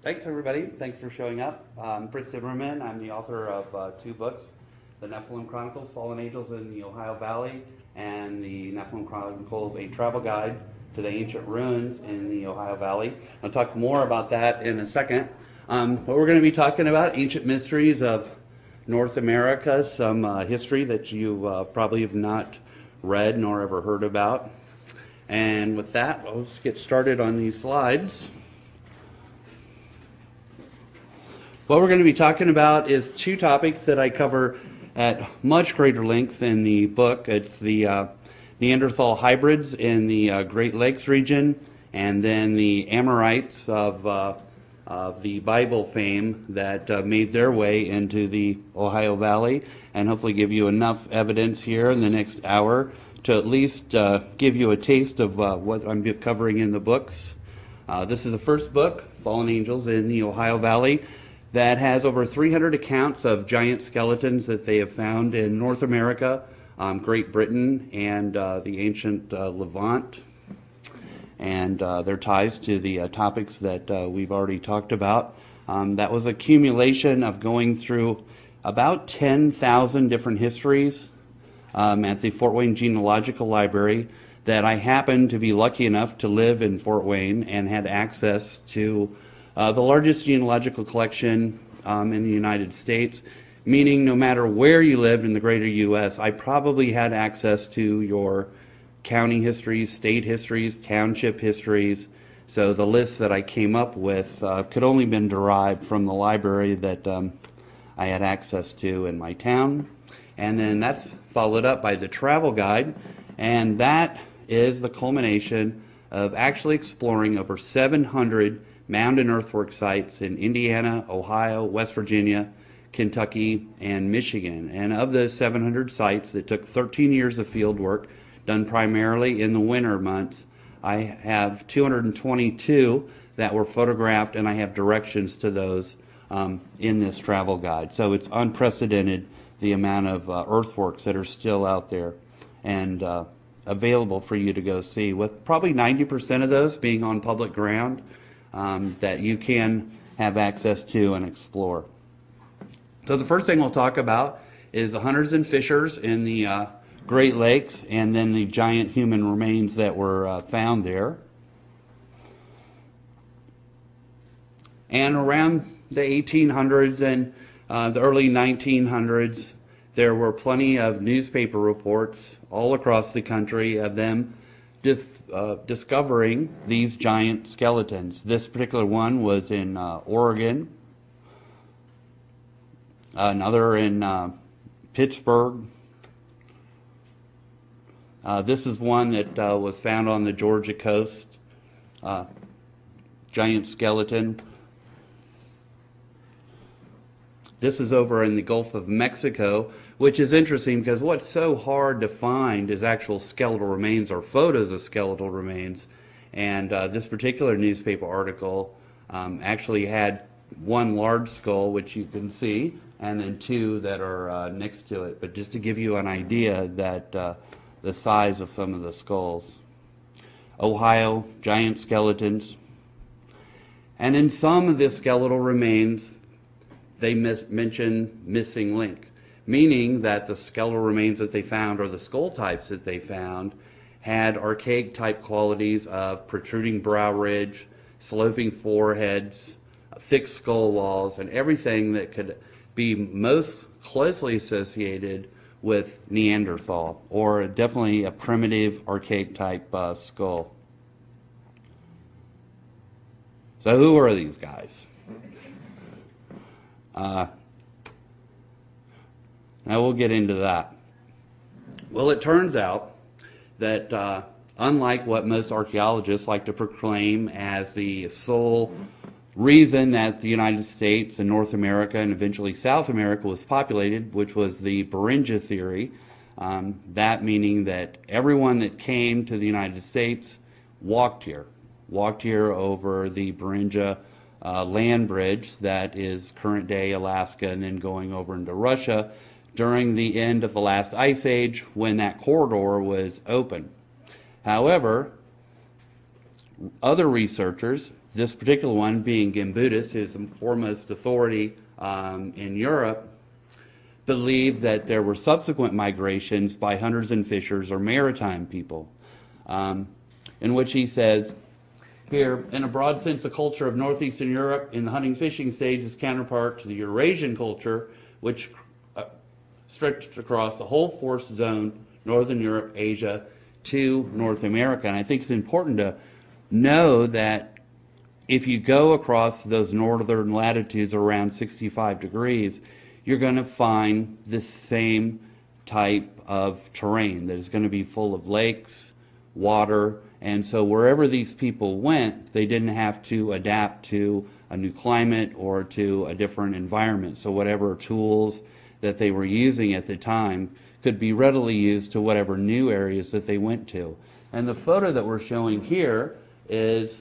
Thanks, everybody. Thanks for showing up. I'm Fritz Zimmerman. I'm the author of two books, The Nephilim Chronicles, Fallen Angels in the Ohio Valley, and The Nephilim Chronicles, A Travel Guide to the Ancient Ruins in the Ohio Valley. I'll talk more about that in a second. What we're going to be talking about, ancient mysteries of North America, some history that you probably have not read nor ever heard about. And with that, let's get started on these slides. What we're going to be talking about is two topics that I cover at much greater length in the book. It's the Neanderthal hybrids in the Great Lakes region, and then the Amorites of the Bible fame that made their way into the Ohio Valley, and hopefully give you enough evidence here in the next hour to at least give you a taste of what I'm covering in the books. This is the first book, Fallen Angels in the Ohio Valley, that has over 300 accounts of giant skeletons that they have found in North America, Great Britain, and the ancient Levant, and their ties to the topics that we've already talked about. That was accumulation of going through about 10,000 different histories at the Fort Wayne Genealogical Library, that I happened to be lucky enough to live in Fort Wayne and had access to the largest genealogical collection in the United States, meaning no matter where you lived in the greater U.S., I probably had access to your county histories, state histories, township histories. So the list that I came up with could only been derived from the library that I had access to in my town. And then that's followed up by the travel guide, and that is the culmination of actually exploring over 700 mound and earthwork sites in Indiana, Ohio, West Virginia, Kentucky, and Michigan. And of those 700 sites, it took 13 years of field work done primarily in the winter months. I have 222 that were photographed, and I have directions to those in this travel guide. So it's unprecedented, the amount of earthworks that are still out there and available for you to go see, with probably 90% of those being on public ground that you can have access to and explore. So the first thing we'll talk about is the hunters and fishers in the Great Lakes, and then the giant human remains that were found there. And around the 1800s and the early 1900s, there were plenty of newspaper reports all across the country of them discovering these giant skeletons. This particular one was in Oregon, another in Pittsburgh. This is one that was found on the Georgia coast, giant skeleton. This is over in the Gulf of Mexico, which is interesting because what's so hard to find is actual skeletal remains or photos of skeletal remains. And this particular newspaper article actually had one large skull, which you can see, and then two that are next to it. But just to give you an idea that the size of some of the skulls. Ohio, giant skeletons. And in some of the skeletal remains, they mention missing link, meaning that the skeletal remains that they found, or the skull types that they found, had archaic type qualities of protruding brow ridge, sloping foreheads, thick skull walls, and everything that could be most closely associated with Neanderthal, or definitely a primitive archaic type skull. So who are these guys? Now we'll get into that. Well, it turns out that unlike what most archaeologists like to proclaim as the sole reason that the United States and North America and eventually South America was populated, which was the Beringia theory, that meaning that everyone that came to the United States walked here over the Beringia land bridge that is current day Alaska and then going over into Russia during the end of the last ice age when that corridor was open. However, Other researchers, this particular one being Gimbutas, who's the foremost authority in Europe, believe that there were subsequent migrations by hunters and fishers or maritime people, in which he says, here, in a broad sense, the culture of northeastern Europe in the hunting fishing stage is counterpart to the Eurasian culture, which stretched across the whole forest zone, northern Europe, Asia, to North America. And I think it's important to know that if you go across those northern latitudes around 65 degrees, you're going to find the same type of terrain that is going to be full of lakes, water, and so wherever these people went, they didn't have to adapt to a new climate or to a different environment. So whatever tools that they were using at the time could be readily used to whatever new areas that they went to. And the photo that we're showing here is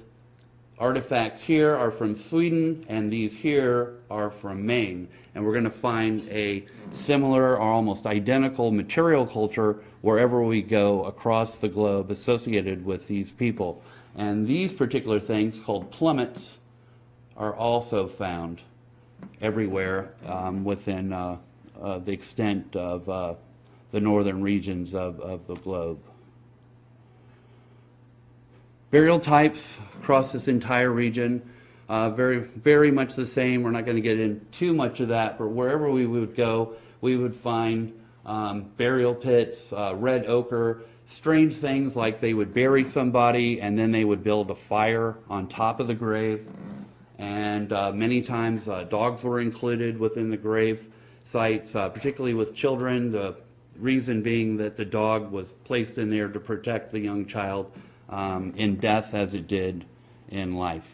artifacts here are from Sweden, and these here are from Maine. And we're going to find a similar or almost identical material culture wherever we go across the globe associated with these people. And these particular things, called plummets, are also found everywhere within the extent of the northern regions of the globe. Burial types across this entire region, very much the same. We're not going to get into too much of that, but wherever we would go, we would find burial pits, red ochre, strange things like they would bury somebody and then they would build a fire on top of the grave. And many times dogs were included within the grave sites, particularly with children, the reason being that the dog was placed in there to protect the young child in death as it did in life.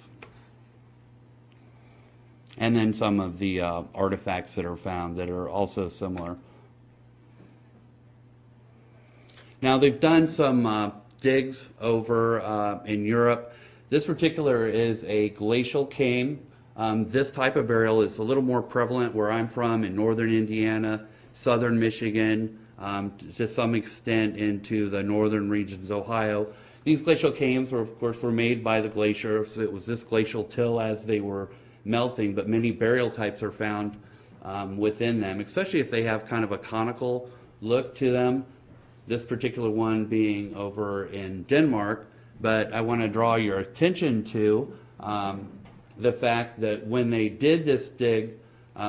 And then some of the artifacts that are found that are also similar. Now they've done some digs over in Europe. This particular is a glacial cane. This type of burial is a little more prevalent where I'm from in northern Indiana, southern Michigan, to some extent into the northern regions of Ohio. These glacial canes were, of course, made by the glacier, so it was this glacial till as they were melting, but many burial types are found within them, especially if they have kind of a conical look to them. This particular one being over in Denmark, but I want to draw your attention to the fact that when they did this dig,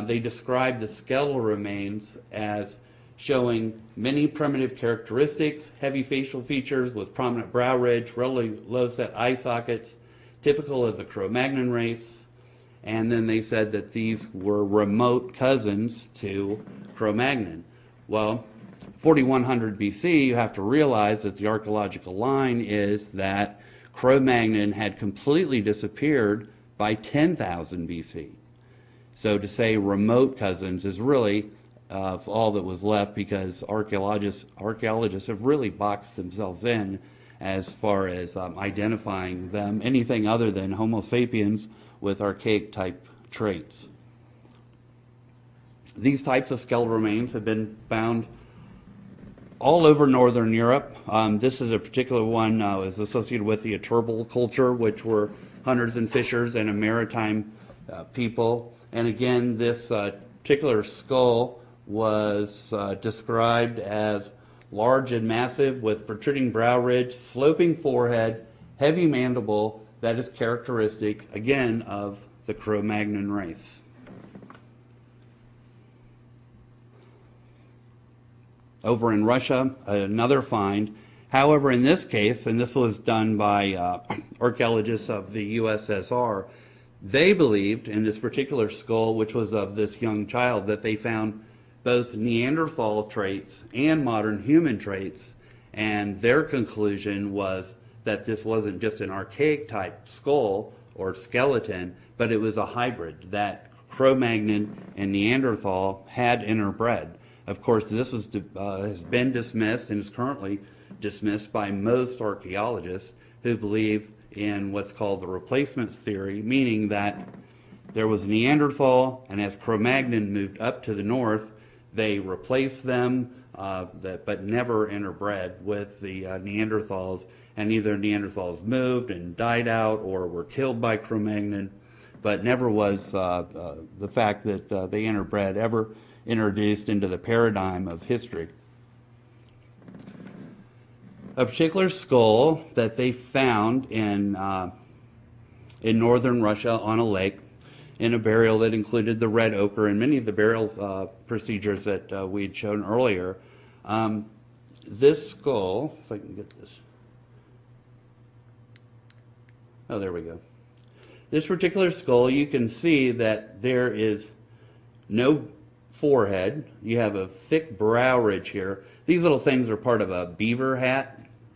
they described the skeletal remains as showing many primitive characteristics, heavy facial features with prominent brow ridge, relatively low-set eye sockets, typical of the Cro-Magnon race. And then they said that these were remote cousins to Cro-Magnon. Well, 4100 BC, you have to realize that the archaeological line is that Cro-Magnon had completely disappeared by 10,000 BC. So to say remote cousins is really all that was left, because archaeologists have really boxed themselves in as far as identifying them anything other than Homo sapiens with archaic type traits. These types of skeletal remains have been found all over northern Europe. This is a particular one is associated with the Turrbal culture, which were hunters and fishers and a maritime people. And again, this particular skull was described as large and massive with protruding brow ridge, sloping forehead, heavy mandible. That is characteristic, again, of the Cro-Magnon race. Over in Russia, another find. However, in this case, and this was done by archaeologists of the USSR, they believed in this particular skull, which was of this young child, that they found both Neanderthal traits and modern human traits, and their conclusion was that this wasn't just an archaic type skull or skeleton, but it was a hybrid that Cro-Magnon and Neanderthal had interbred. Of course, this has been dismissed and is currently dismissed by most archaeologists who believe in what's called the replacements theory, meaning that there was Neanderthal, and as Cro-Magnon moved up to the north, they replaced them, but never interbred with the Neanderthals, and either Neanderthals moved and died out or were killed by Cro-Magnon, but never was the fact that they interbred ever introduced into the paradigm of history. A particular skull that they found in northern Russia on a lake in a burial that included the red ochre and many of the burial procedures that we had shown earlier. This skull, if I can get this. Oh, there we go. This particular skull, you can see that there is no forehead. You have a thick brow ridge here. These little things are part of a beaver hat.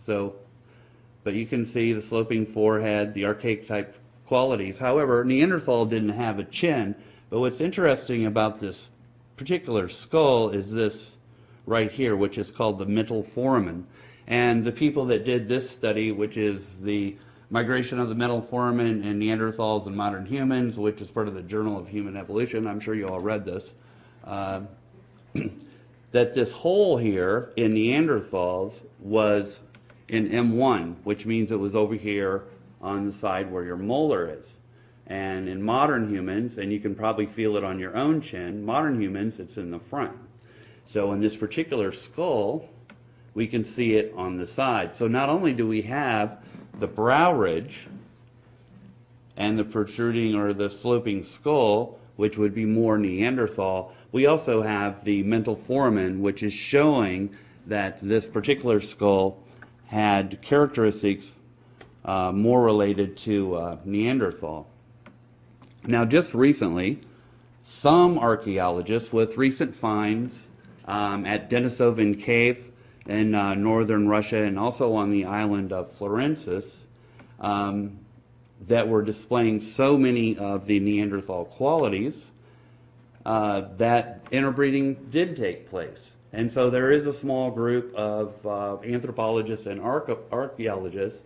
But you can see the sloping forehead, the archaic type qualities. However, Neanderthal didn't have a chin. But what's interesting about this particular skull is this right here, which is called the mental foramen. And the people that did this study, which is the migration of the mental foramen in Neanderthals and modern humans, which is part of the Journal of Human Evolution, I'm sure you all read this, that this hole here in Neanderthals was in M1, which means it was over here on the side where your molar is. And in modern humans, and you can probably feel it on your own chin, modern humans, it's in the front. So in this particular skull, we can see it on the side. So not only do we have the brow ridge and the protruding or the sloping skull, which would be more Neanderthal, we also have the mental foramen, which is showing that this particular skull had characteristics more related to Neanderthal. Now, just recently, some archaeologists with recent finds at Denisovan Cave in northern Russia and also on the island of Florensis that were displaying so many of the Neanderthal qualities that interbreeding did take place. And so there is a small group of anthropologists and archaeologists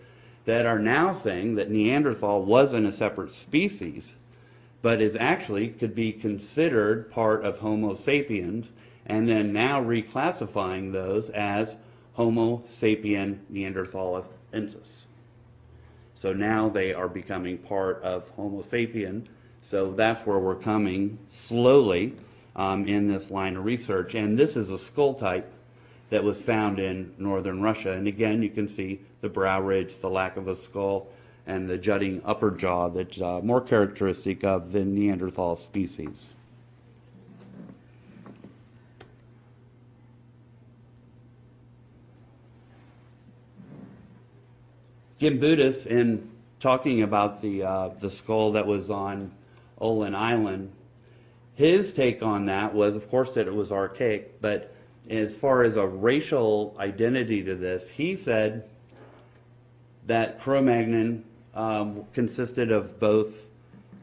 that are now saying that Neanderthal wasn't a separate species, but is actually could be considered part of Homo sapiens, and then now reclassifying those as Homo sapien neanderthalensis. So now they are becoming part of Homo sapien. So that's where we're coming slowly in this line of research. And this is a skull type that was found in northern Russia. And again, you can see the brow ridge, the lack of a skull, and the jutting upper jaw that's more characteristic of the Neanderthal species. Gimbutas, in talking about the skull that was on Olin Island, his take on that was, of course, that it was archaic, but as far as a racial identity to this, he said that Cro-Magnon consisted of both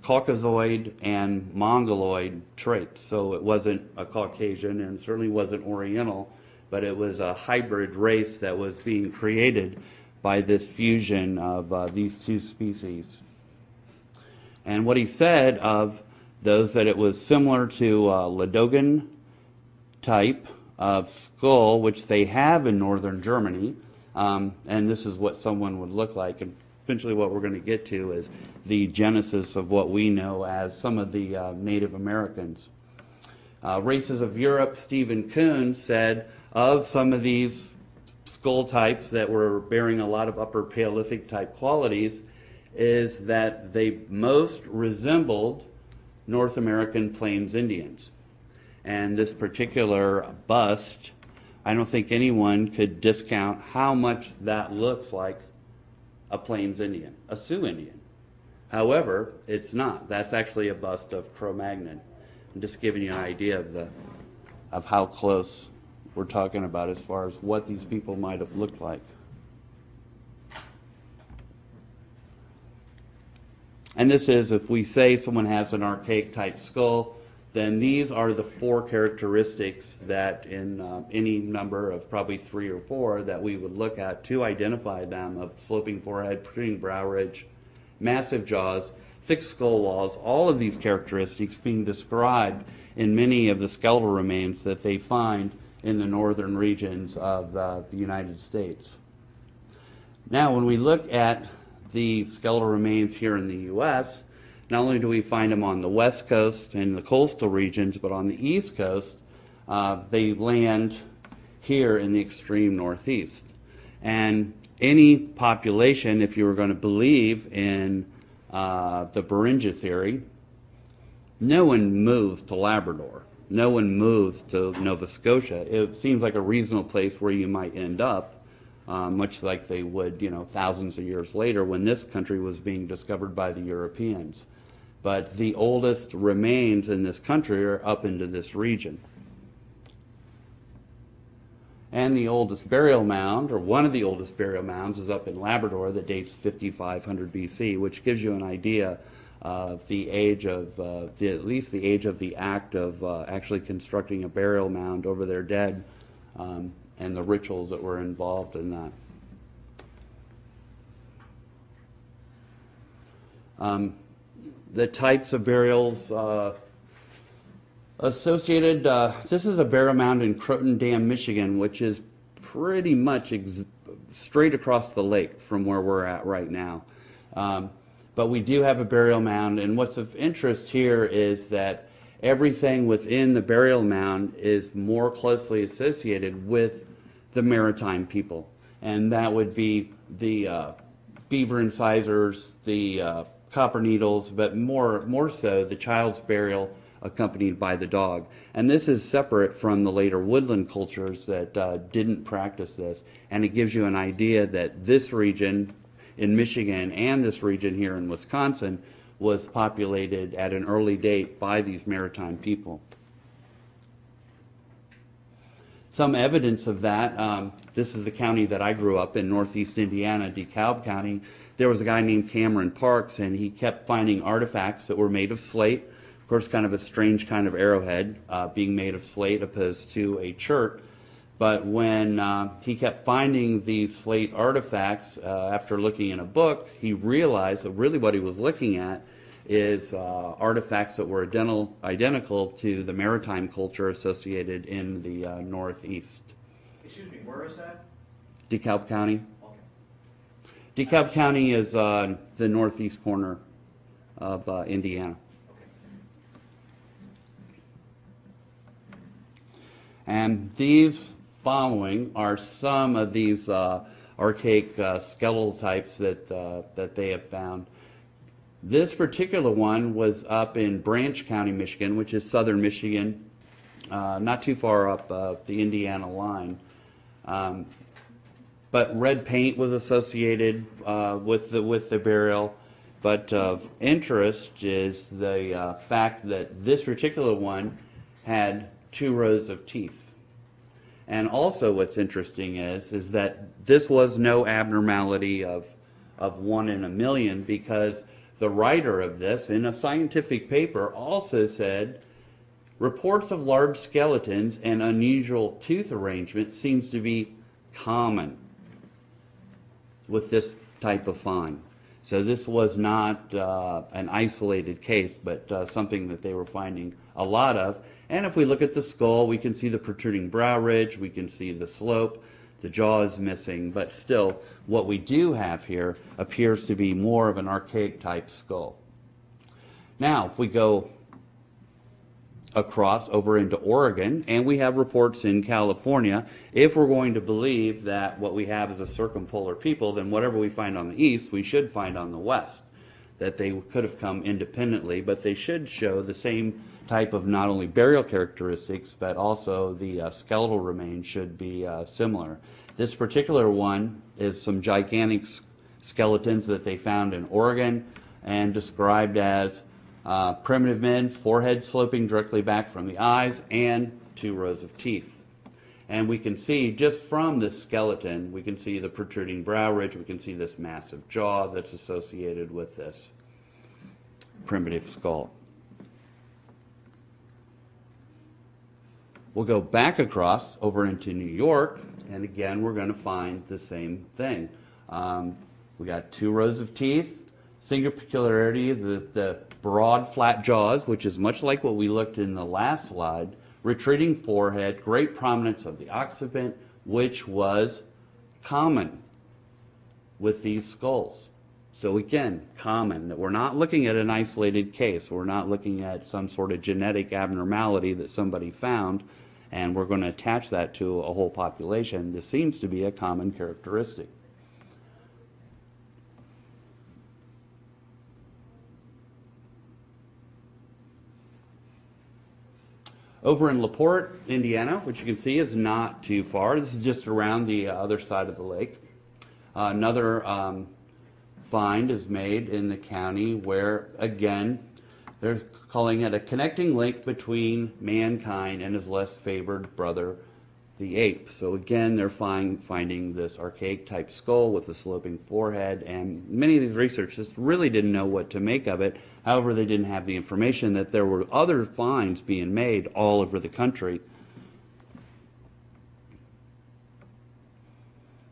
Caucasoid and Mongoloid traits. So it wasn't a Caucasian and certainly wasn't Oriental, but it was a hybrid race that was being created by this fusion of these two species. And what he said of those, that it was similar to Ladogan type of skull, which they have in northern Germany, and this is what someone would look like. And eventually what we're going to get to is the genesis of what we know as some of the Native Americans. Races of Europe, Stephen Kuhn said of some of these skull types that were bearing a lot of upper Paleolithic type qualities is that they most resembled North American Plains Indians. And this particular bust, I don't think anyone could discount how much that looks like a Plains Indian, a Sioux Indian. However, it's not. That's actually a bust of Cro-Magnon. I'm just giving you an idea of how close we're talking about as far as what these people might have looked like. And this is, if we say someone has an archaic type skull, then these are the four characteristics that in any number of probably 3 or 4 that we would look at to identify them: of sloping forehead, protruding brow ridge, massive jaws, thick skull walls, all of these characteristics being described in many of the skeletal remains that they find in the northern regions of the United States. Now, when we look at the skeletal remains here in the U.S., not only do we find them on the west coast and the coastal regions, but on the east coast, they land here in the extreme northeast. And any population, if you were going to believe in the Beringia theory, no one moves to Labrador. No one moves to Nova Scotia. It seems like a reasonable place where you might end up, much like they would, thousands of years later when this country was being discovered by the Europeans. But the oldest remains in this country are up into this region. And the oldest burial mound, or one of the oldest burial mounds, is up in Labrador that dates 5500 BC, which gives you an idea of the age of, at least the age of the act of actually constructing a burial mound over their dead, and the rituals that were involved in that. The types of burials associated, this is a burial mound in Croton Dam, Michigan, which is pretty much straight across the lake from where we're at right now. But we do have a burial mound, and what's of interest here is that everything within the burial mound is more closely associated with the maritime people. And that would be the beaver incisors, the copper needles, but more so the child's burial accompanied by the dog. And this is separate from the later woodland cultures that didn't practice this. And it gives you an idea that this region in Michigan and this region here in Wisconsin was populated at an early date by these maritime people. Some evidence of that, this is the county that I grew up in, northeast Indiana, DeKalb County. There was a guy named Cameron Parks, and he kept finding artifacts that were made of slate. Of course, kind of a strange kind of arrowhead, being made of slate opposed to a chert. But when he kept finding these slate artifacts, after looking in a book, he realized that really what he was looking at is artifacts that were identical to the maritime culture associated in the northeast. Excuse me, where is that? DeKalb County. Okay. DeKalb County is the northeast corner of Indiana. Okay. And these following are some of these archaic skeletal types that they have found. This particular one was up in Branch County, Michigan, which is southern Michigan, not too far up the Indiana line. But red paint was associated with the burial. But of interest is the fact that this particular one had 2 rows of teeth. And also what's interesting is that this was no abnormality of 1 in a million, because the writer of this, in a scientific paper, also said, reports of large skeletons and unusual tooth arrangement seems to be common with this type of find. So this was not an isolated case, but something that they were finding a lot of. And if we look at the skull, we can see the protruding brow ridge, we can see the slope, the jaw is missing, but still what we do have here appears to be more of an archaic type skull. Now, if we go across over into Oregon, and we have reports in California, if we're going to believe that what we have is a circumpolar people, then whatever we find on the east, we should find on the west. That they could have come independently, but they should show the same type of not only burial characteristics, but also the skeletal remains should be similar. This particular one is some gigantic skeletons that they found in Oregon and described as primitive men, forehead sloping directly back from the eyes, and 2 rows of teeth. And we can see just from this skeleton, we can see the protruding brow ridge, we can see this massive jaw that's associated with this primitive skull. We'll go back across over into New York, and again we're going to find the same thing. We got 2 rows of teeth, singular peculiarity, the broad flat jaws, which is much like what we looked in the last slide, retreating forehead, great prominence of the occiput, which was common with these skulls. So again, common, that we're not looking at an isolated case. We're not looking at some sort of genetic abnormality that somebody found, and we're going to attach that to a whole population. This seems to be a common characteristic. Over in LaPorte, Indiana, which you can see is not too far. This is just around the other side of the lake. Another find is made in the county where, again, they're calling it a connecting link between mankind and his less favored brother, the ape. So again, they're finding this archaic type skull with a sloping forehead, and many of these researchers really didn't know what to make of it. However, they didn't have the information that there were other finds being made all over the country.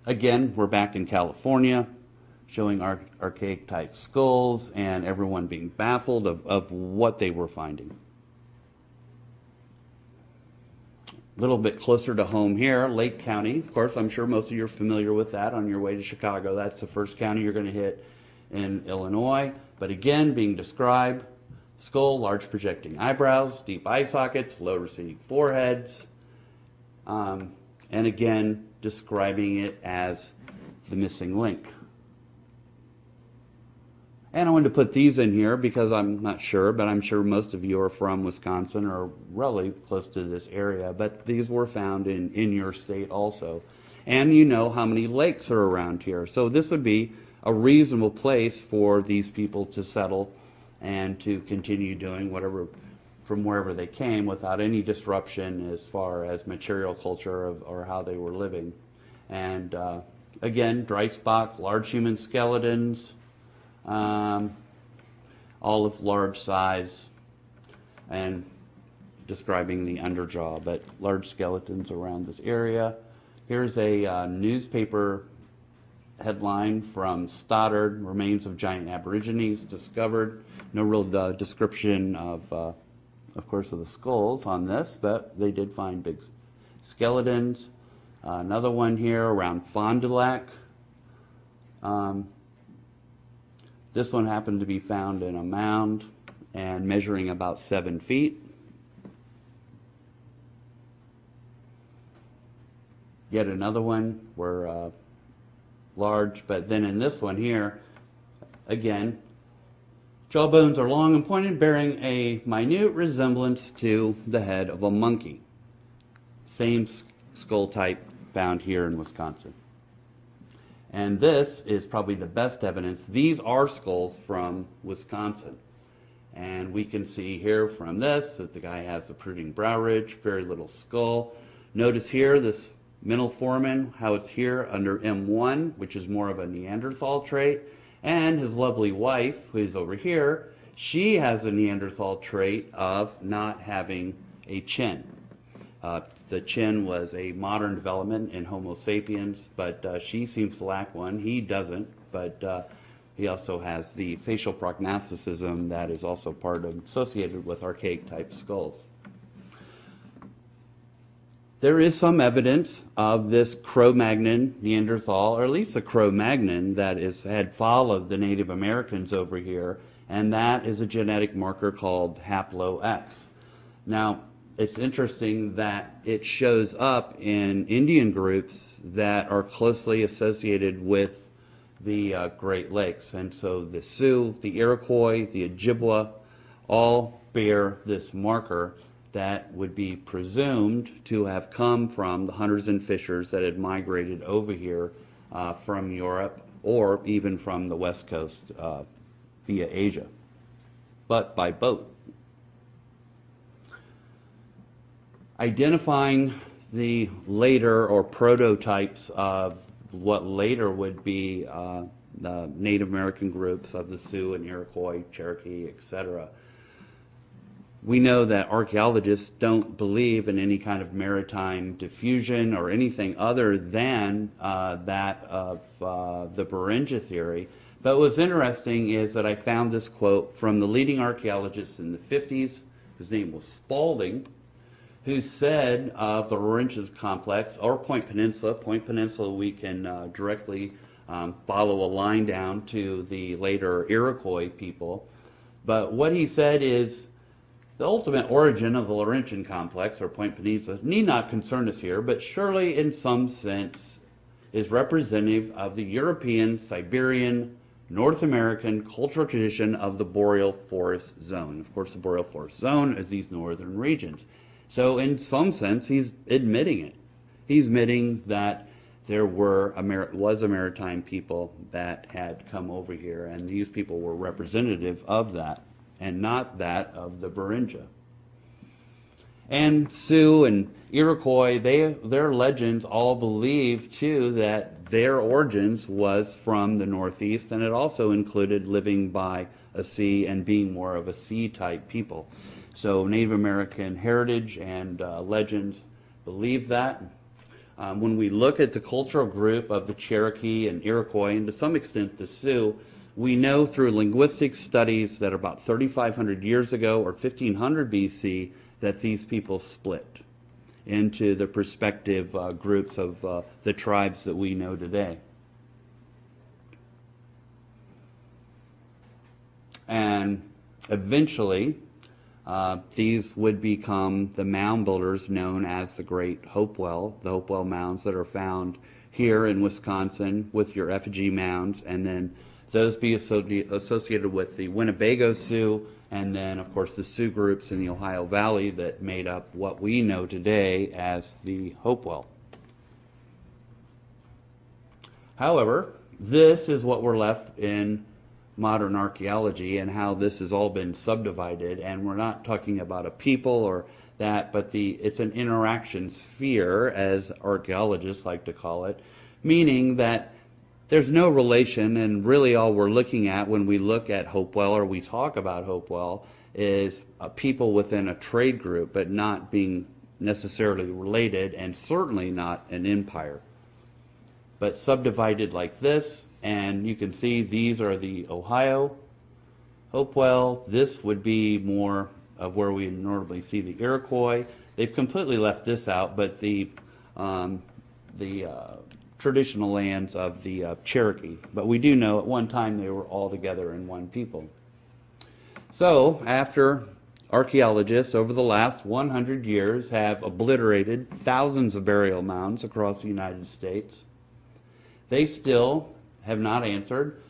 Again, we're back in California, showing archaic type skulls and everyone being baffled of what they were finding. A little bit closer to home here, Lake County. Of course, I'm sure most of you are familiar with that on your way to Chicago. That's the first county you're going to hit in Illinois. But again, being described, skull, large projecting eyebrows, deep eye sockets, low receding foreheads, and again, describing it as the missing link. And I wanted to put these in here because I'm not sure, but I'm sure most of you are from Wisconsin or really close to this area. But these were found in your state also. And you know how many lakes are around here. So this would be a reasonable place for these people to settle and to continue doing whatever from wherever they came without any disruption as far as material culture or how they were living. And again, dry spot, large human skeletons, all of large size, and describing the underjaw, but large skeletons around this area. Here's a newspaper headline from Stoddard: remains of giant aborigines discovered. No real description of course, of the skulls on this, but they did find big skeletons. Another one here around Fond du Lac. This one happened to be found in a mound and measuring about 7 feet. Yet another one were large, but then in this one here, again, jawbones are long and pointed, bearing a minute resemblance to the head of a monkey. Same skull type found here in Wisconsin. And this is probably the best evidence. These are skulls from Wisconsin. And we can see here from this that the guy has the protruding brow ridge, very little skull. Notice here this mental foramen, how it's here under M1, which is more of a Neanderthal trait. And his lovely wife, who's over here, she has a Neanderthal trait of not having a chin. The chin was a modern development in Homo sapiens, but she seems to lack one. He doesn't, but he also has the facial prognathicism that is also associated with archaic type skulls. There is some evidence of this Cro-Magnon Neanderthal, or at least a Cro-Magnon that had followed the Native Americans over here, and that is a genetic marker called haplo-X. Now, it's interesting that it shows up in Indian groups that are closely associated with the Great Lakes. And so the Sioux, the Iroquois, the Ojibwa all bear this marker that would be presumed to have come from the hunters and fishers that had migrated over here from Europe or even from the West Coast via Asia, but by boat. Identifying the later or prototypes of what later would be the Native American groups of the Sioux and Iroquois, Cherokee, etc. We know that archaeologists don't believe in any kind of maritime diffusion or anything other than that of the Beringia theory. But what's interesting is that I found this quote from the leading archaeologist in the 50s, his name was Spalding, who said of the Beringia complex, or Point Peninsula we can directly follow a line down to the later Iroquois people. But what he said is the ultimate origin of the Laurentian complex, or Point Peninsula, need not concern us here, but surely in some sense is representative of the European, Siberian, North American cultural tradition of the boreal forest zone. Of course, the boreal forest zone is these northern regions. So in some sense, he's admitting it. He's admitting that there was a maritime people that had come over here, and these people were representative of that, and not that of the Beringia. And Sioux and Iroquois, their legends all believe too that their origins was from the Northeast, and it also included living by a sea and being more of a sea-type people. So Native American heritage and legends believe that. When we look at the cultural group of the Cherokee and Iroquois, and to some extent the Sioux, we know through linguistic studies that about 3,500 years ago or 1500 BC that these people split into the respective groups of the tribes that we know today. And eventually, these would become the mound builders known as the Great Hopewell, the Hopewell mounds that are found here in Wisconsin with your effigy mounds, and then those be associated with the Winnebago Sioux, and then, of course, the Sioux groups in the Ohio Valley that made up what we know today as the Hopewell. However, this is what we're left in modern archaeology and how this has all been subdivided, and we're not talking about a people or that, but it's an interaction sphere, as archaeologists like to call it, meaning that there's no relation, and really all we're looking at when we look at Hopewell or we talk about Hopewell is a people within a trade group, but not being necessarily related, and certainly not an empire. But subdivided like this, and you can see these are the Ohio Hopewell. This would be more of where we normally see the Iroquois. They've completely left this out, but the traditional lands of the Cherokee. But we do know at one time they were all together in one people. So after archaeologists over the last 100 years have obliterated thousands of burial mounds across the United States, they still have not answered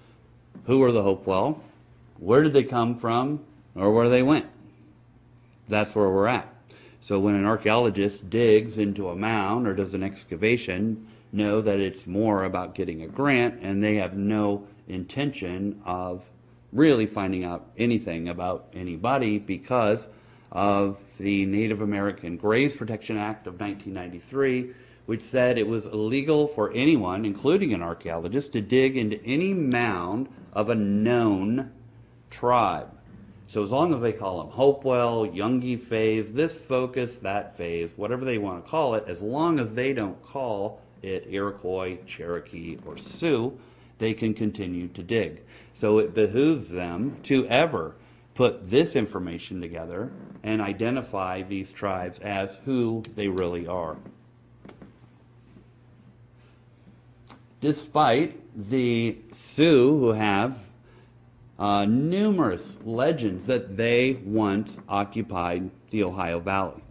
who were the Hopewell, where did they come from, or where they went. That's where we're at. So when an archaeologist digs into a mound or does an excavation, know that it's more about getting a grant, and they have no intention of really finding out anything about anybody because of the Native American Graves Protection Act of 1993, which said it was illegal for anyone, including an archaeologist, to dig into any mound of a known tribe. So as long as they call them Hopewell, Yungi phase, this focus, that phase, whatever they want to call it, as long as they don't call it Iroquois, Cherokee, or Sioux, they can continue to dig. So it behooves them to ever put this information together and identify these tribes as who they really are. Despite the Sioux who have numerous legends that they once occupied the Ohio Valley.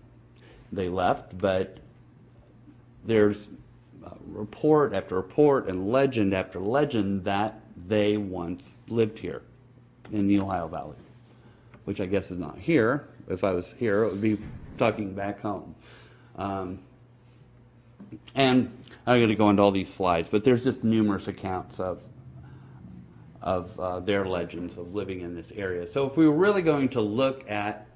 They left, but there's report after report and legend after legend that they once lived here in the Ohio Valley, which I guess is not here. If I was here, it would be talking back home. And I'm going to go into all these slides, but there's just numerous accounts of their legends of living in this area. So if we were really going to look at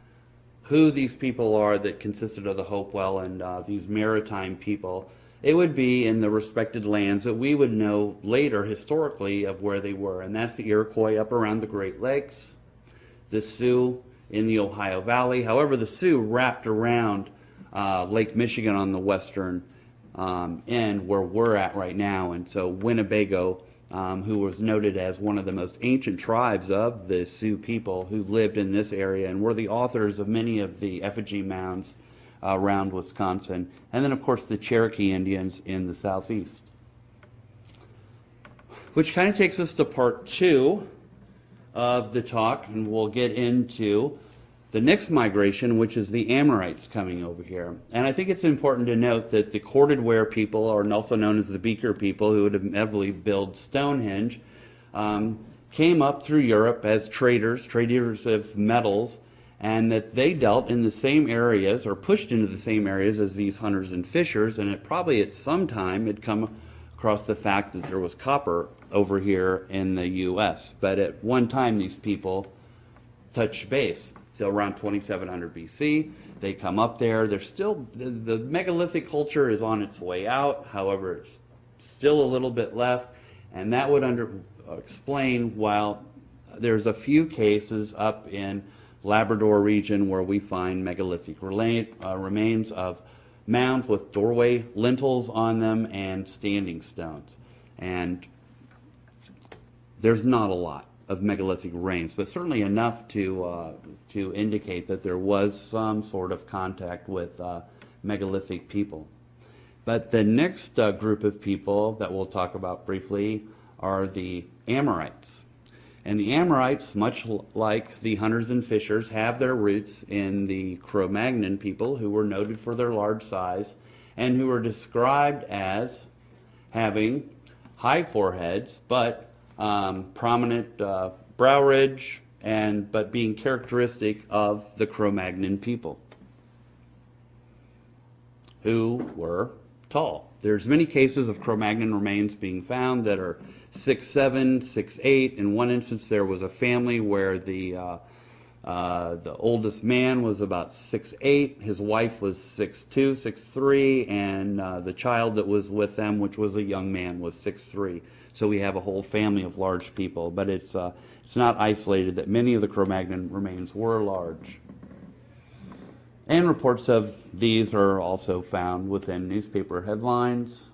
who these people are that consisted of the Hopewell and these maritime people, it would be in the respected lands that we would know later historically of where they were. And that's the Iroquois up around the Great Lakes, the Sioux in the Ohio Valley. However, the Sioux wrapped around Lake Michigan on the western end where we're at right now. And so Winnebago, who was noted as one of the most ancient tribes of the Sioux people who lived in this area and were the authors of many of the effigy mounds around Wisconsin, and then of course the Cherokee Indians in the southeast. which kind of takes us to part 2 of the talk, and we'll get into the next migration, which is the Amorites coming over here. And I think it's important to note that the corded ware people, or also known as the Beaker people, who would inevitably build Stonehenge, came up through Europe as traders of metals, and that they dealt in the same areas, or pushed into the same areas as these hunters and fishers, and it probably at some time had come across the fact that there was copper over here in the U.S. But at one time these people touched base. So around 2700 BC, they come up there. They're still, the megalithic culture is on its way out. However, it's still a little bit left, and that would explain why there's a few cases up in Labrador region where we find megalithic remains of mounds with doorway lintels on them and standing stones. And there's not a lot of megalithic remains, but certainly enough to indicate that there was some sort of contact with megalithic people. But the next group of people that we'll talk about briefly are the Amorites. And the Amorites, much like the hunters and fishers, have their roots in the Cro-Magnon people, who were noted for their large size and who were described as having high foreheads, but prominent brow ridge, but being characteristic of the Cro-Magnon people, who were tall. There's many cases of Cro-Magnon remains being found that are 6'7", 6'8". In one instance, there was a family where the oldest man was about 6'8", his wife was 6'2", 6'3", and the child that was with them, which was a young man, was 6'3". So we have a whole family of large people, but it's not isolated that many of the Cro-Magnon remains were large. And reports of these are also found within newspaper headlines.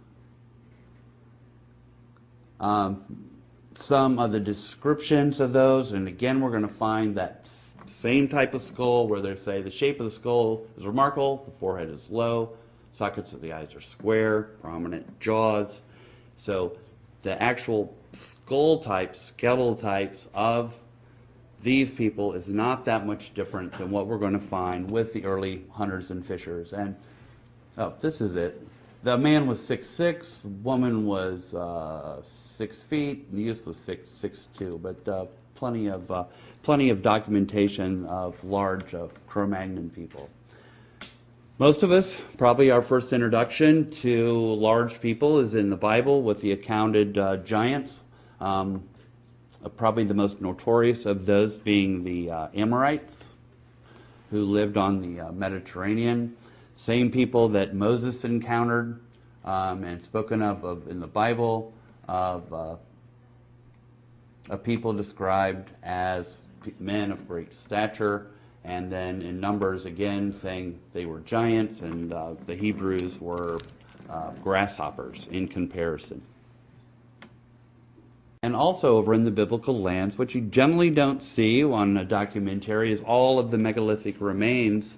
Some of the descriptions of those, and again we're going to find that same type of skull where they say the shape of the skull is remarkable, the forehead is low, sockets of the eyes are square, prominent jaws. So the actual skull types, skeletal types of these people is not that much different than what we're going to find with the early hunters and fishers. And this is it. The man was 6'6", woman was 6 feet, the youth was 6'2", but plenty of documentation of large Cro-Magnon people. Most of us, probably our first introduction to large people is in the Bible with the accounted giants. Probably the most notorious of those being the Amorites, who lived on the Mediterranean. Same people that Moses encountered and spoken of in the Bible, of a people described as men of great stature, and then in Numbers again saying they were giants, and the Hebrews were grasshoppers in comparison. And also over in the biblical lands, what you generally don't see on a documentary is all of the megalithic remains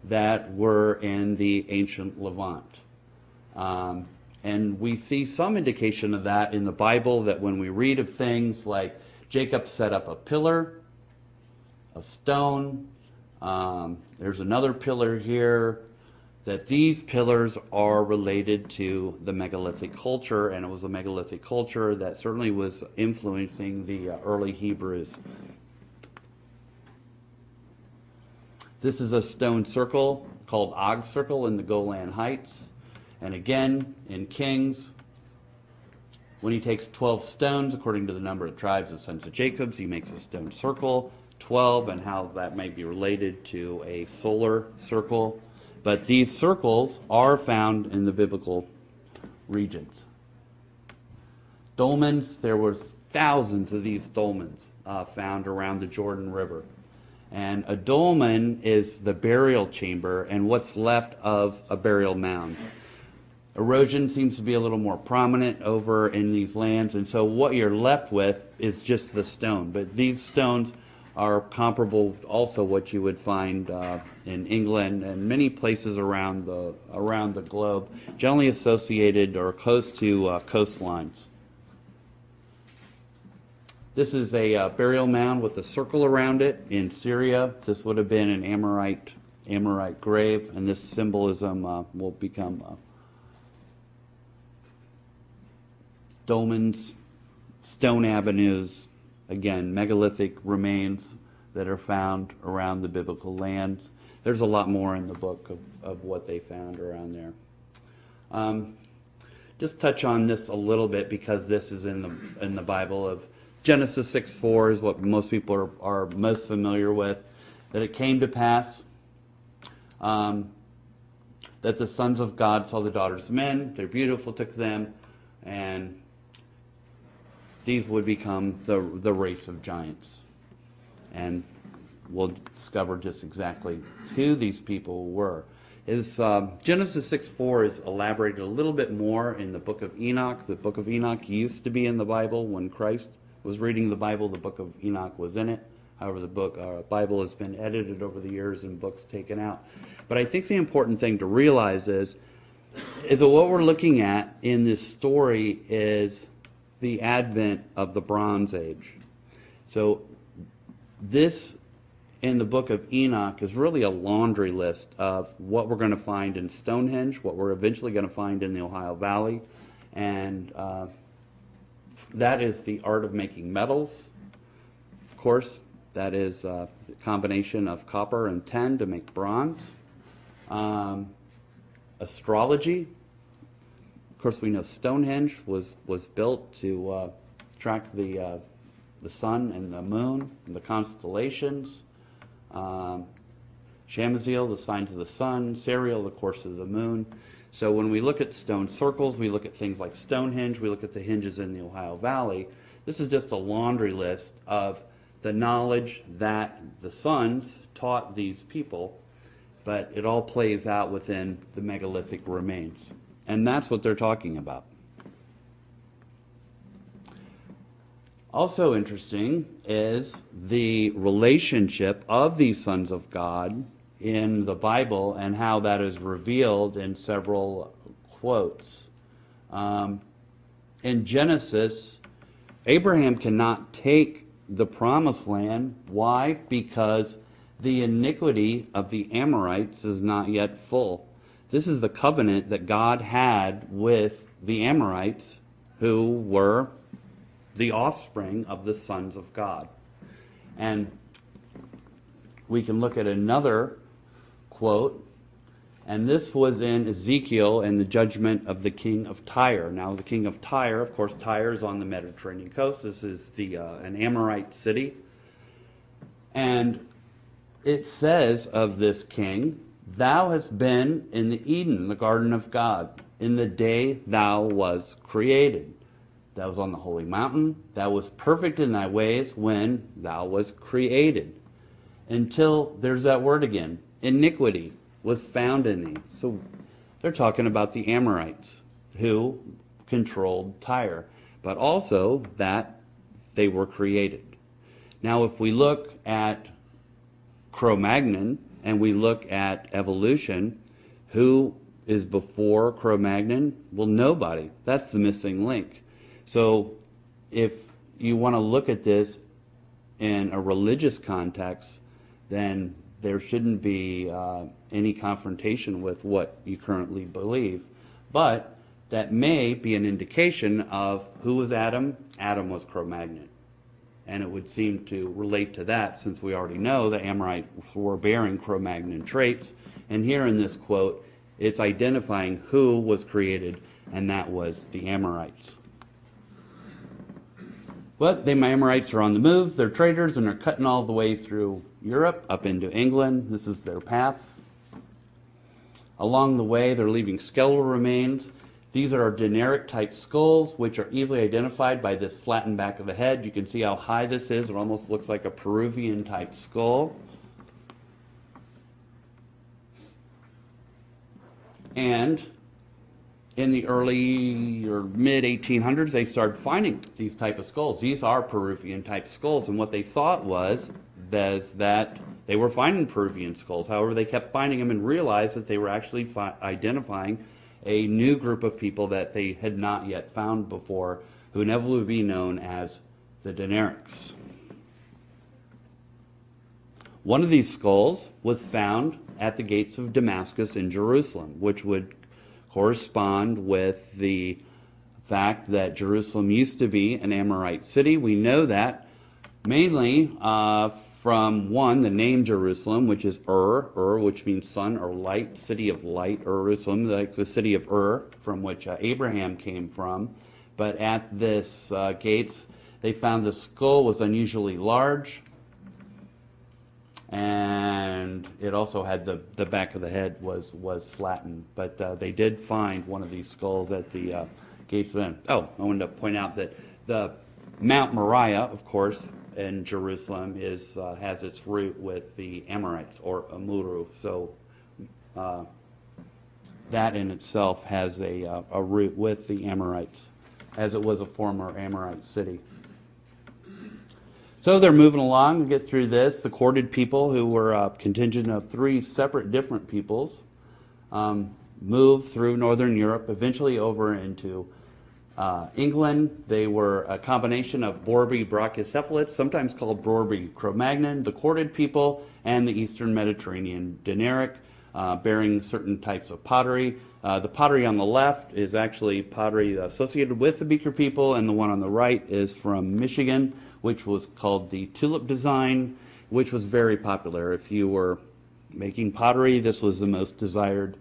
that were in the ancient Levant. And we see some indication of that in the Bible, that when we read of things like Jacob set up a pillar of stone, there's another pillar here, that these pillars are related to the megalithic culture, and it was a megalithic culture that certainly was influencing the early Hebrews. This is a stone circle called Og Circle in the Golan Heights. And again, in Kings, when he takes 12 stones, according to the number of tribes of sons of Jacob, he makes a stone circle, 12, and how that may be related to a solar circle. But these circles are found in the biblical regions. Dolmens, there were thousands of these dolmens found around the Jordan River. And a dolmen is the burial chamber and what's left of a burial mound. Erosion seems to be a little more prominent over in these lands, and so what you're left with is just the stone. But these stones are comparable also what you would find in England and many places around the globe, generally associated or close to coastlines. This is a burial mound with a circle around it in Syria. This would have been an Amorite grave, and this symbolism will become dolmens, stone avenues, again, megalithic remains that are found around the biblical lands. There's a lot more in the book of what they found around there. Just touch on this a little bit because this is in the Bible. Of Genesis 6:4 is what most people are most familiar with. That it came to pass that the sons of God saw the daughters of men, they're beautiful, took them, and these would become the race of giants. And we'll discover just exactly who these people were. Genesis 6:4 is elaborated a little bit more in the book of Enoch. The book of Enoch used to be in the Bible. When Christ was reading the Bible, the book of Enoch was in it. However, the Bible has been edited over the years and books taken out. But I think the important thing to realize is that what we're looking at in this story is the advent of the Bronze Age. So this, in the book of Enoch, is really a laundry list of what we're going to find in Stonehenge, what we're eventually going to find in the Ohio Valley, and that is the art of making metals. Of course, that is the combination of copper and tin to make bronze. Astrology. Of course, we know Stonehenge was built to track the sun and the moon and the constellations. Shamaziel, the signs of the sun. Serial, the course of the moon. So when we look at stone circles, we look at things like Stonehenge, we look at the hinges in the Ohio Valley. This is just a laundry list of the knowledge that the sons taught these people, but it all plays out within the megalithic remains. And that's what they're talking about. Also interesting is the relationship of these sons of God in the Bible and how that is revealed in several quotes. In Genesis, Abraham cannot take the promised land. Why? Because the iniquity of the Amorites is not yet full. This is the covenant that God had with the Amorites, who were the offspring of the sons of God. And we can look at another quote, and this was in Ezekiel and the judgment of the king of Tyre. Now, the king of Tyre, of course, Tyre is on the Mediterranean coast. This is an Amorite city. And it says of this king, "Thou hast been in the Eden, the garden of God, in the day thou was created. Thou was on the holy mountain. Thou was perfect in thy ways when thou was created." Until there's that word again, iniquity was found in thee. So they're talking about the Amorites who controlled Tyre, but also that they were created. Now, if we look at Cro-Magnon and we look at evolution, who is before Cro-Magnon? Well, nobody. That's the missing link. So if you want to look at this in a religious context, then there shouldn't be any confrontation with what you currently believe. But that may be an indication of who was Adam. Adam was Cro-Magnon. And it would seem to relate to that, since we already know the Amorites were bearing Cro-Magnon traits. And here in this quote, it's identifying who was created, and that was the Amorites. But the Amorites are on the move, they're traders, and they're cutting all the way through Europe, up into England. This is their path. Along the way, they're leaving skeletal remains. These are denaric-type skulls, which are easily identified by this flattened back of the head. You can see how high this is. It almost looks like a Peruvian-type skull. And in the early or mid-1800s, they started finding these type of skulls. These are Peruvian-type skulls, and what they thought was that they were finding Peruvian skulls. However, they kept finding them and realized that they were actually identifying a new group of people that they had not yet found before, who inevitably would be known as the Dinarics. One of these skulls was found at the gates of Damascus in Jerusalem, which would correspond with the fact that Jerusalem used to be an Amorite city. We know that mainly from one, the name Jerusalem, which is which means sun or light, city of light, Jerusalem, like the city of from which Abraham came from. But at this gates, they found the skull was unusually large, and it also had the back of the head was flattened. But they did find one of these skulls at the gates then. Oh, I wanted to point out that the Mount Moriah, of course, in Jerusalem has its root with the Amorites, or Amuru. So that in itself has a root with the Amorites, as it was a former Amorite city. So they're moving along to get through this. The courted people, who were a contingent of 3 separate different peoples, moved through northern Europe, eventually over into England. They were a combination of Borby brachycephalids, sometimes called Borby Cro-Magnon, the courted people, and the Eastern Mediterranean Dinaric, bearing certain types of pottery. The pottery on the left is actually pottery associated with the Beaker people, and the one on the right is from Michigan, which was called the tulip design, which was very popular. If you were making pottery, this was the most desired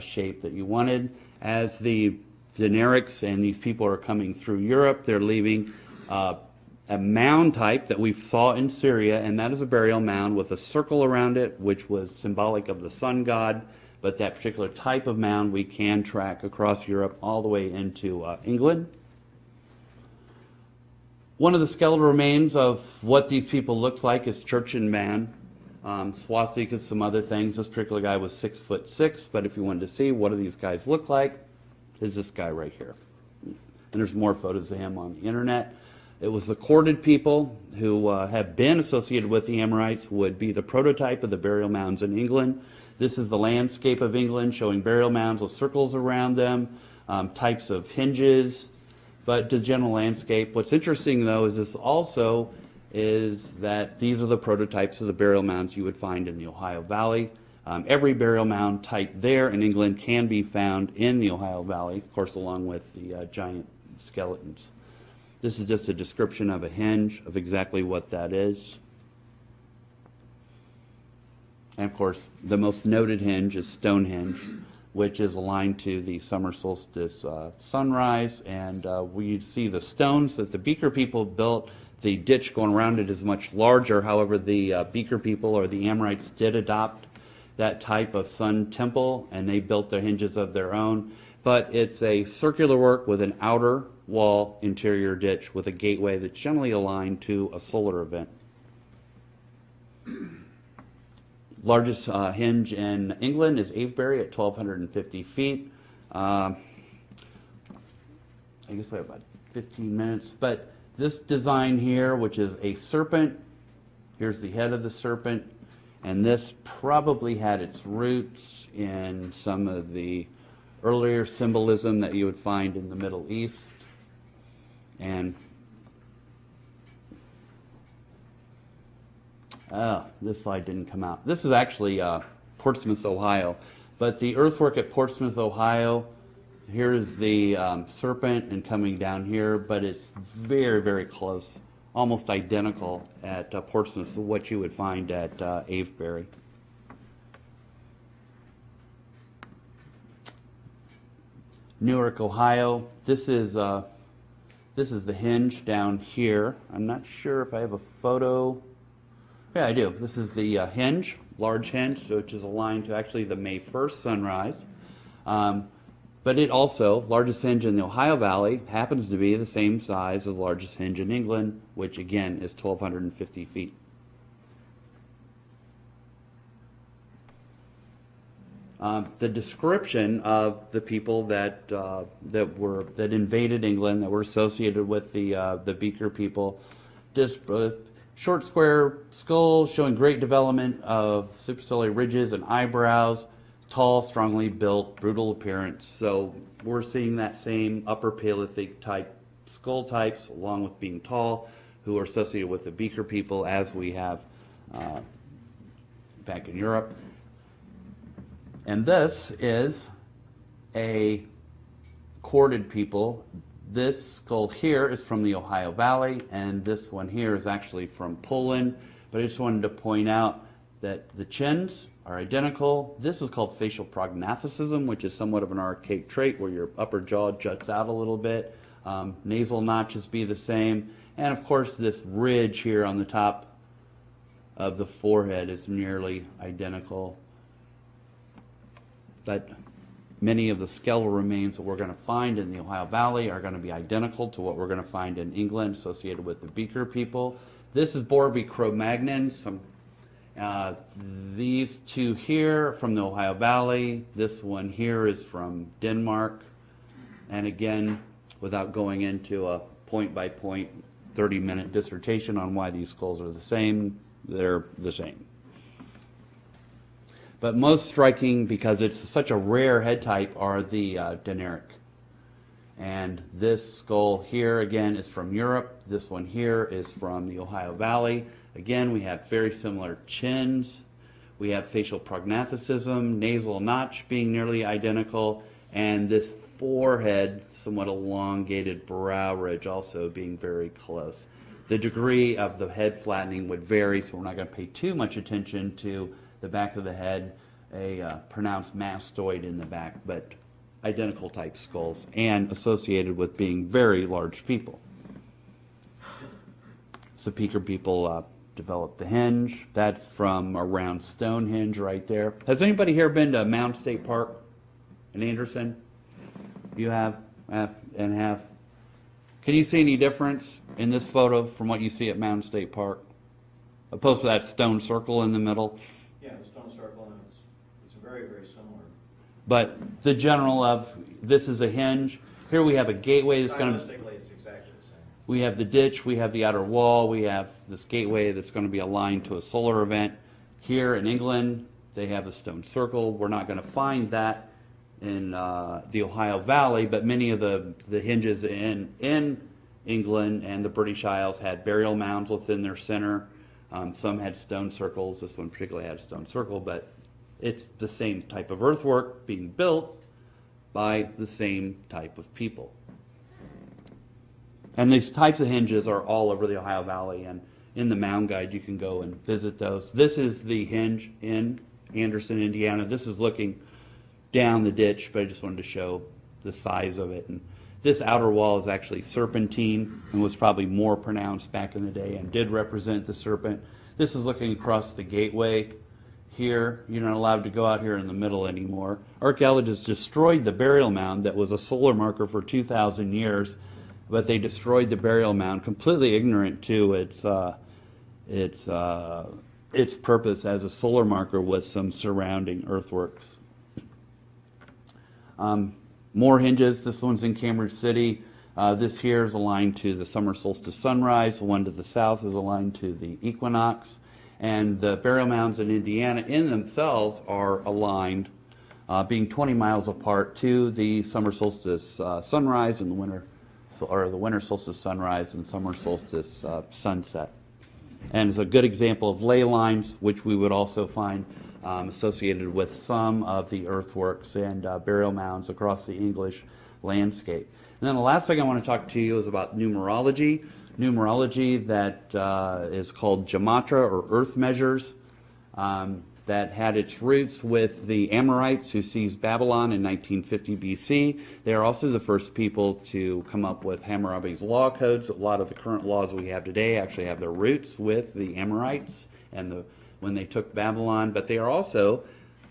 shape that you wanted. As the Dinarics and these people are coming through Europe, they're leaving a mound type that we saw in Syria, and that is a burial mound with a circle around it, which was symbolic of the sun god. But that particular type of mound we can track across Europe all the way into England. One of the skeletal remains of what these people looked like is Church and Man. Swastikas, some other things. This particular guy was 6'6", but if you wanted to see what do these guys look like, is this guy right here. And there's more photos of him on the internet. It was the courted people who have been associated with the Amorites, would be the prototype of the burial mounds in England. This is the landscape of England, showing burial mounds with circles around them, types of hinges, but the general landscape. What's interesting, though, is this also is that these are the prototypes of the burial mounds you would find in the Ohio Valley. Every burial mound type there in England can be found in the Ohio Valley, of course, along with the giant skeletons. This is just a description of a hinge, of exactly what that is. And of course, the most noted hinge is Stonehenge, which is aligned to the summer solstice sunrise. And we see the stones that the Beaker people built. The ditch going around it is much larger. However, the Beaker people, or the Amorites, did adopt that type of sun temple, and they built their hinges of their own. But it's a circular work with an outer wall interior ditch with a gateway that's generally aligned to a solar event. Largest hinge in England is Avebury at 1,250 feet. I guess we have about 15 minutes. But this design here, which is a serpent, here's the head of the serpent, and this probably had its roots in some of the earlier symbolism that you would find in the Middle East. And this slide didn't come out. This is actually Portsmouth, Ohio. But the earthwork at Portsmouth, Ohio, here's the serpent and coming down here, but it's very, very close, almost identical at Portsmouth to what you would find at Avebury. Newark, Ohio. This is the hinge down here. I'm not sure if I have a photo. Yeah, I do. This is the hinge, large hinge, which is aligned to actually the May 1st sunrise. But it also, largest hinge in the Ohio Valley, happens to be the same size as the largest hinge in England, which again is 1,250 feet. The description of the people that invaded England, that were associated with the Beaker people, just short square skull showing great development of superciliary ridges and eyebrows, tall, strongly built, brutal appearance. So we're seeing that same upper Paleolithic type skull types, along with being tall, who are associated with the Beaker people, as we have back in Europe. And this is a corded people. This skull here is from the Ohio Valley, and this one here is actually from Poland. But I just wanted to point out that the chins are identical. This is called facial prognathicism, which is somewhat of an archaic trait where your upper jaw juts out a little bit. Nasal notches be the same. And of course, this ridge here on the top of the forehead is nearly identical. But many of the skeletal remains that we're going to find in the Ohio Valley are going to be identical to what we're going to find in England associated with the Beaker people. This is Borby Cro-Magnon. These two here from the Ohio Valley. This one here is from Denmark. And again, without going into a point-by-point 30-minute dissertation on why these skulls are the same, they're the same. But most striking, because it's such a rare head type, are the Denaric. And this skull here, again, is from Europe. This one here is from the Ohio Valley. Again, we have very similar chins. We have facial prognathicism, nasal notch being nearly identical, and this forehead, somewhat elongated brow ridge also being very close. The degree of the head flattening would vary, so we're not going to pay too much attention to the back of the head, a pronounced mastoid in the back, but identical type skulls and associated with being very large people. So Beaker people developed the hinge. That's from around Stonehenge right there. Has anybody here been to Mound State Park in Anderson? You have and have. Can you see any difference in this photo from what you see at Mound State Park, opposed to that stone circle in the middle? Yeah, the stone circle, and it's very, very similar. But the general of this is a hinge. Here we have a gateway that's going to. Stylistically, it's exactly the same. We have the ditch, we have the outer wall, we have this gateway that's going to be aligned to a solar event. Here in England, they have a stone circle. We're not going to find that in the Ohio Valley, but many of the hinges in England and the British Isles had burial mounds within their center. Some had stone circles. This one particularly had a stone circle, but it's the same type of earthwork being built by the same type of people. And these types of hinges are all over the Ohio Valley, and in the Mound Guide you can go and visit those. This is the hinge in Anderson, Indiana. This is looking down the ditch, but I just wanted to show the size of it. And this outer wall is actually serpentine and was probably more pronounced back in the day and did represent the serpent. This is looking across the gateway here. You're not allowed to go out here in the middle anymore. Archaeologists destroyed the burial mound that was a solar marker for 2,000 years, but they destroyed the burial mound, completely ignorant to its purpose as a solar marker with some surrounding earthworks. More hinges. This one's in Cambridge City. This here is aligned to the summer solstice sunrise. The one to the south is aligned to the equinox. And the burial mounds in Indiana in themselves are aligned, being 20 miles apart, to the summer solstice sunrise and the winter solstice sunrise and summer solstice sunset. And it's a good example of ley lines, which we would also find associated with some of the earthworks and burial mounds across the English landscape. And then the last thing I want to talk to you is about numerology. Numerology that is called Gematria, or earth measures, that had its roots with the Amorites who seized Babylon in 1950 BC. They are also the first people to come up with Hammurabi's law codes. A lot of the current laws we have today actually have their roots with the Amorites and when they took Babylon, but they are also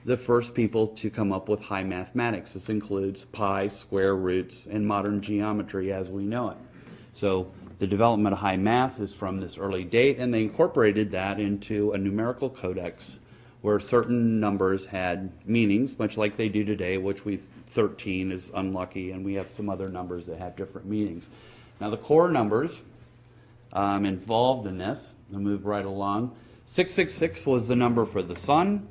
the first people to come up with high mathematics. This includes pi, square roots, and modern geometry as we know it. So the development of high math is from this early date, and they incorporated that into a numerical codex where certain numbers had meanings, much like they do today, which 13 is unlucky, and we have some other numbers that have different meanings. Now the core numbers involved in this, I'll move right along. 666 was the number for the sun.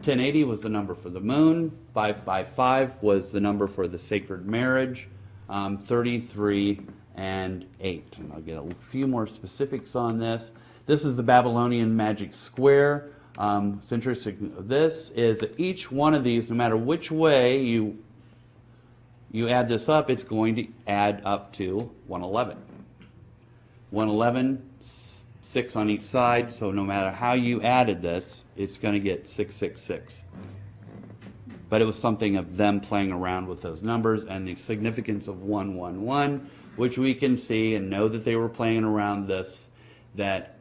1080 was the number for the moon. 555 was the number for the sacred marriage. 33 and 8. And I'll get a few more specifics on this. This is the Babylonian magic square. What's interesting of this is that each one of these, no matter which way you add this up, it's going to add up to 111. 111, 6 on each side, so no matter how you added this, it's going to get 666. But it was something of them playing around with those numbers and the significance of 111, which we can see and know that they were playing around this, that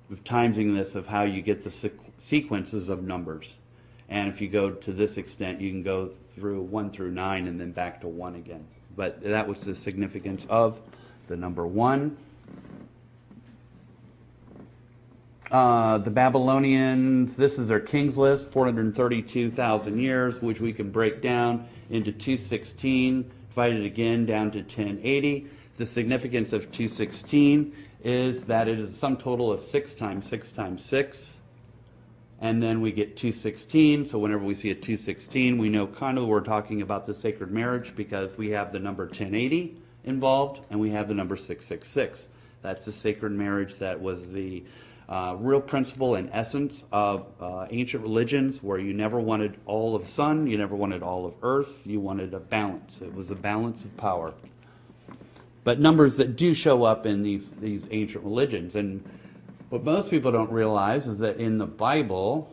with timesing this of how you get the sequences of numbers. And if you go to this extent, you can go through 1 through 9 and then back to 1 again. But that was the significance of the number 1. The Babylonians, this is their king's list, 432,000 years, which we can break down into 216, divided again down to 1080. The significance of 216 is that it is a sum total of 6 times 6 times 6. And then we get 216, so whenever we see a 216, we know kind of we're talking about the sacred marriage because we have the number 1080 involved and we have the number 666. That's the sacred marriage that was the real principle and essence of ancient religions, where you never wanted all of sun, you never wanted all of earth, you wanted a balance. It was a balance of power. But numbers that do show up in these ancient religions, and what most people don't realize is that in the Bible,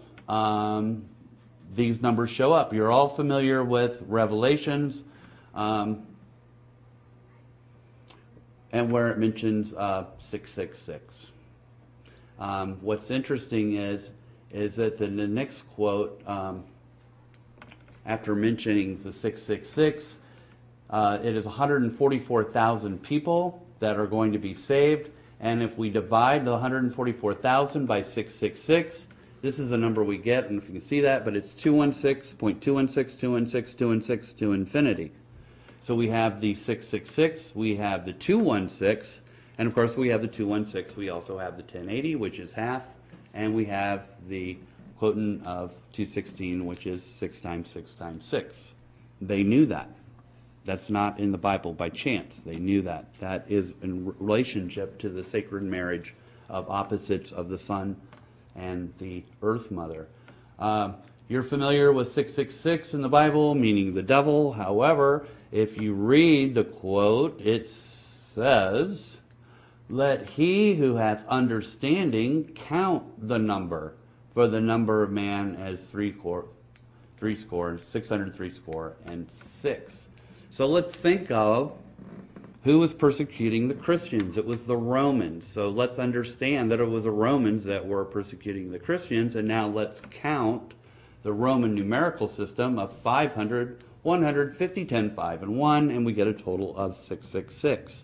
these numbers show up. You're all familiar with Revelations, and where it mentions 666. What's interesting is that in the next quote, after mentioning the 666, it is 144,000 people that are going to be saved. And if we divide the 144,000 by 666, this is the number we get. And if you can see that, but it's 216.216.216.216 to infinity. So we have the 666, we have the 216, and of course we have the 216. We also have the 1080, which is half, and we have the quotient of 216, which is 6 times 6 times 6. They knew that. That's not in the Bible by chance. They knew that. That is in relationship to the sacred marriage of opposites of the sun and the earth mother. You're familiar with 666 in the Bible, meaning the devil. However, if you read the quote, it says, "Let he who hath understanding count the number, for the number of man as 606. So let's think of who was persecuting the Christians. It was the Romans. So let's understand that it was the Romans that were persecuting the Christians, and now let's count the Roman numerical system of 500, 150, 10, 5, and 1, and we get a total of 666.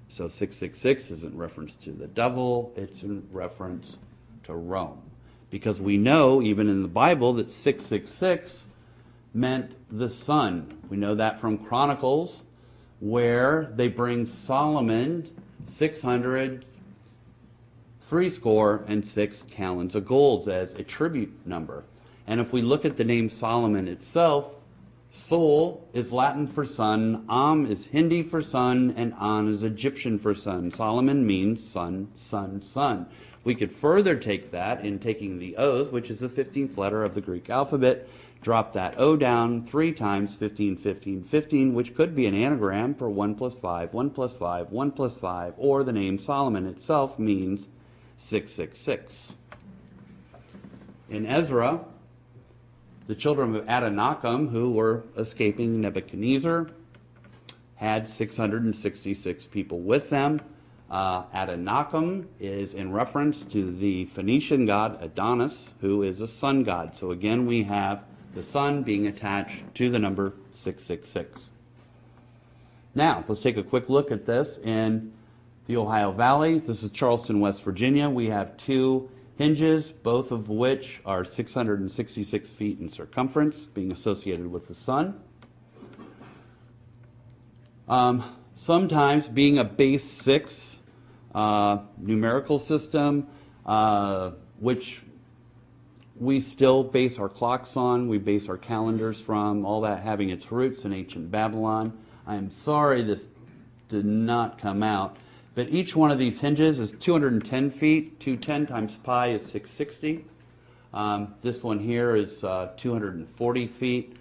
So 666 is in reference to the devil, it's in reference to Rome. Because we know, even in the Bible, that 666 meant the sun. We know that from Chronicles, where they bring Solomon 606 talents of gold as a tribute number. And if we look at the name Solomon itself, Sol is Latin for sun, Am is Hindi for sun, and An is Egyptian for sun. Solomon means sun, sun, sun. We could further take that in taking the O's, which is the 15th letter of the Greek alphabet, drop that O down 3 times 15, 15, 15, which could be an anagram for 1 plus 5, 1 plus 5, 1 plus 5, or the name Solomon itself means 666. In Ezra, the children of Adonakam, who were escaping Nebuchadnezzar, had 666 people with them. Adonakam is in reference to the Phoenician god Adonis, who is a sun god. So again, we have the sun being attached to the number 666. Now, let's take a quick look at this in the Ohio Valley. This is Charleston, West Virginia. We have 2 hinges, both of which are 666 feet in circumference, being associated with the sun. Sometimes being a base 6 numerical system, which we still base our clocks on, we base our calendars from, all that having its roots in ancient Babylon. I am sorry this did not come out. But each one of these hinges is 210 feet. 210 times pi is 660. This one here is 240 feet.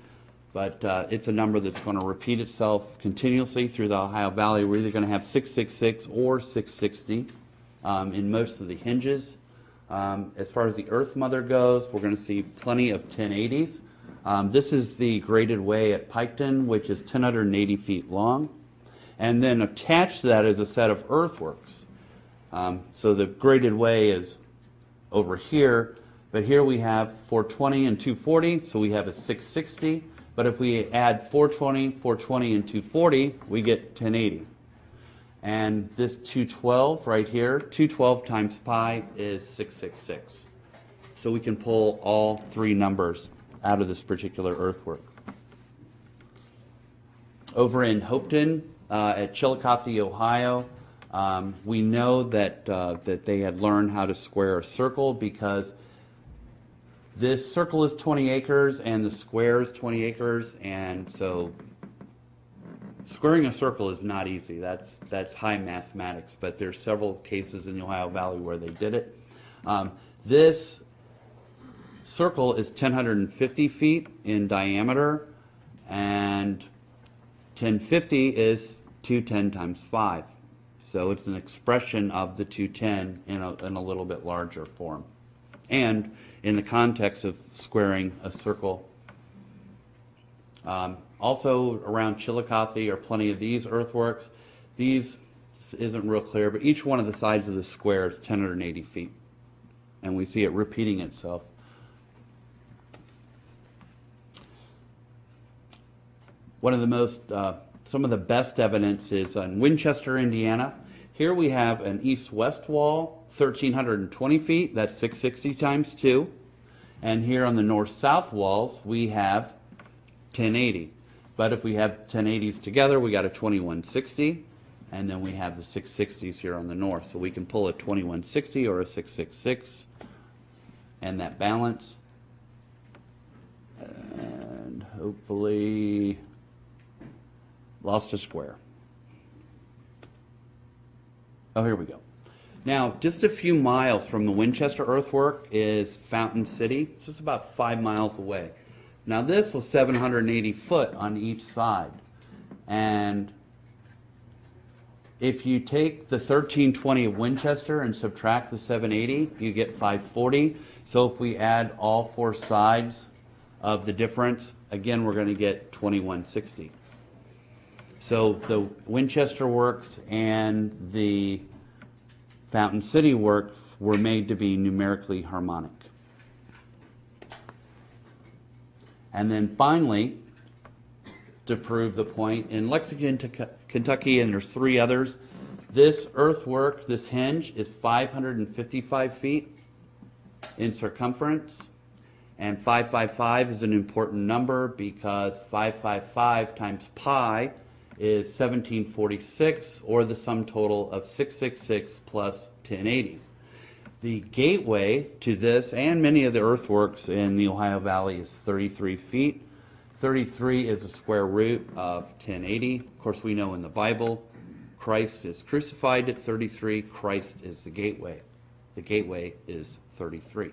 But it's a number that's going to repeat itself continuously through the Ohio Valley. We're either going to have 666 or 660 in most of the hinges. As far as the Earth Mother goes, we're going to see plenty of 1080s. This is the graded way at Piketon, which is 1,080 feet long. And then attached to that is a set of earthworks. So the graded way is over here, but here we have 420 and 240, so we have a 660. But if we add 420, 420, and 240, we get 1080. And this 212 right here, 212 times pi is 666. So we can pull all three numbers out of this particular earthwork. Over in Hopeton, at Chillicothe, Ohio, we know that they had learned how to square a circle because this circle is 20 acres and the square is 20 acres, and so squaring a circle is not easy. That's high mathematics, but there's several cases in the Ohio Valley where they did it. This circle is 1,050 feet in diameter, and 1,050 is 210 times 5. So it's an expression of the 210 in a little bit larger form. And in the context of squaring a circle. Also around Chillicothe are plenty of these earthworks. These isn't real clear, but each one of the sides of the square is 1,080 feet. And we see it repeating itself. One of the most, some of the best evidence is in Winchester, Indiana. Here we have an east-west wall, 1,320 feet, that's 660 times 2. And here on the north-south walls, we have 1080. But if we have 1080s together, we got a 2160, and then we have the 660s here on the north. So we can pull a 2160 or a 666, and that balance. And hopefully lost a square. Oh, here we go. Now, just a few miles from the Winchester earthwork is Fountain City. It's just about 5 miles away. Now, this was 780 foot on each side. And if you take the 1320 of Winchester and subtract the 780, you get 540. So if we add all four sides of the difference, again, we're going to get 2160. So the Winchester works and the Fountain City work were made to be numerically harmonic. And then finally, to prove the point, in Lexington, Kentucky, and there's 3 others, this earthwork, this hinge, is 555 feet in circumference. And 555 is an important number because 555 times pi is 1746, or the sum total of 666 plus 1080. The gateway to this and many of the earthworks in the Ohio Valley is 33 feet. 33 is the square root of 1080. Of course, we know in the Bible, Christ is crucified at 33. Christ is the gateway. The gateway is 33.